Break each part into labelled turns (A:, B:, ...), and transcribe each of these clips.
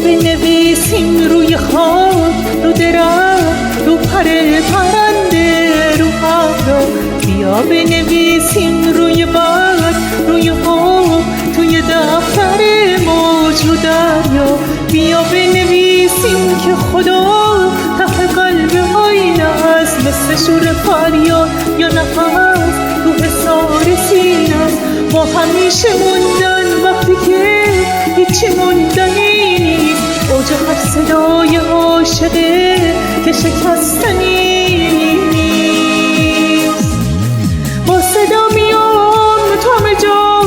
A: بنویسیم روی خاک، رو درخت، رو پر پرنده، رو ابرا. بیا بنویسیم روی برگ، روی آب، توی دفتر موج رو دریا. بیا بنویسیم که خدا ته قلب آینه است، مثل شور فریاد یا نفس تو حصار سینه است. با همیشه موندن وقتی که هیچی موندنی نیست، اوج هر صدای عاشقه که شکستنی نیست. با صدا میام تا همه جا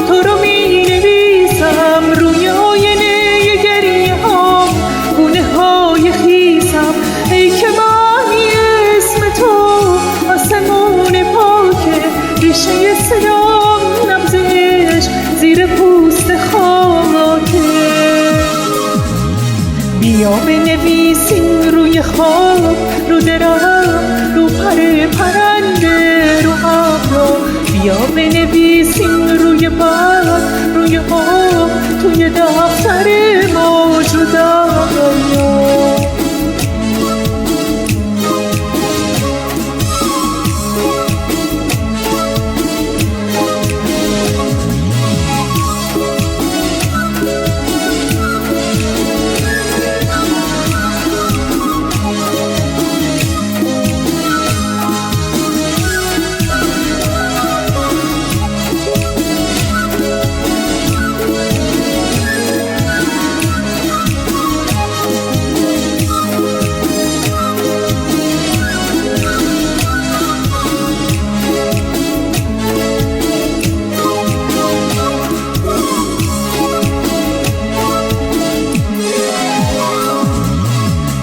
A: تو رو می نویسم، روی آینه گریه هام، گونه های خیسم. ای که معنی اسم تو آسمون پاکه، ریشه صدام نبض عشق زیر پوست خاکه. بیا بنویسیم روی خاک، رو درخت، رو پر پرنده، رو ابرا. بیا بنویسیم روی برگ، روی آب، توی دفتر موج رو دریا.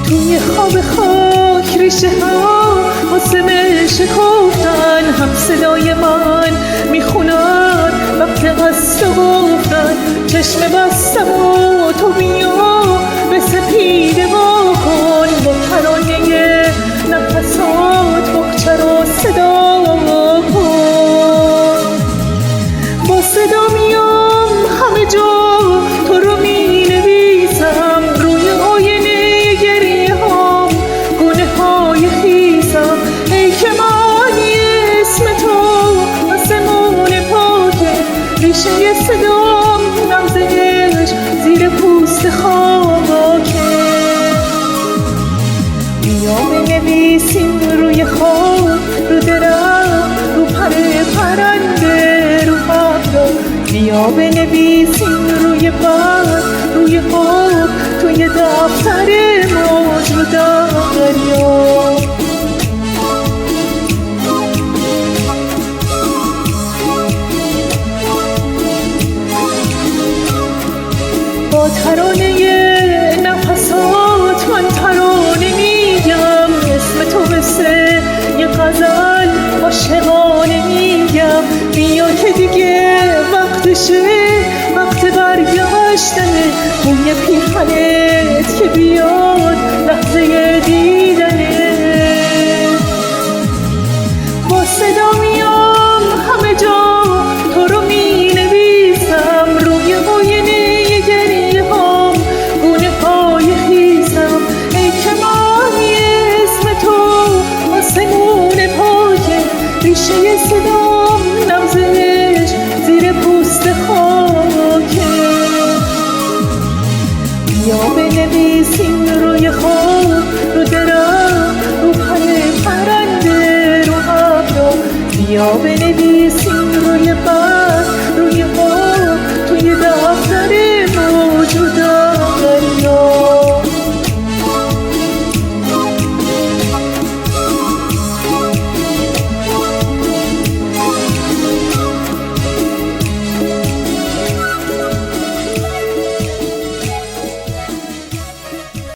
A: توی خواب خاک ریشه ها آسمه شکفتن، هم صدای من میخونن وقت از تو گفتن. چشم بستم و تو بیا به سپیده وا کن، با ترانه نفسات بخچه را صدا کن. با صدا میام همه جا تو رو می نویسم، روی آینه ای که معنی اسم تو آسمون پاکه، ریشه صدام نبض عشق زیر پوست خاکه. بیا بنویسیم روی خاک، رو درخت، رو پر پرنده، رو ابرا. بیا بنویسیم روی برگ، روی آب، توی دفتر موج رو دریا. با ترانه نفسات من ترانه میگم، اسم تو مثل یه غزل عاشقانه میگم. بیا که دیگه وقتشه، وقت برگشتنه، بوی پیرهنت که بیاد لحظه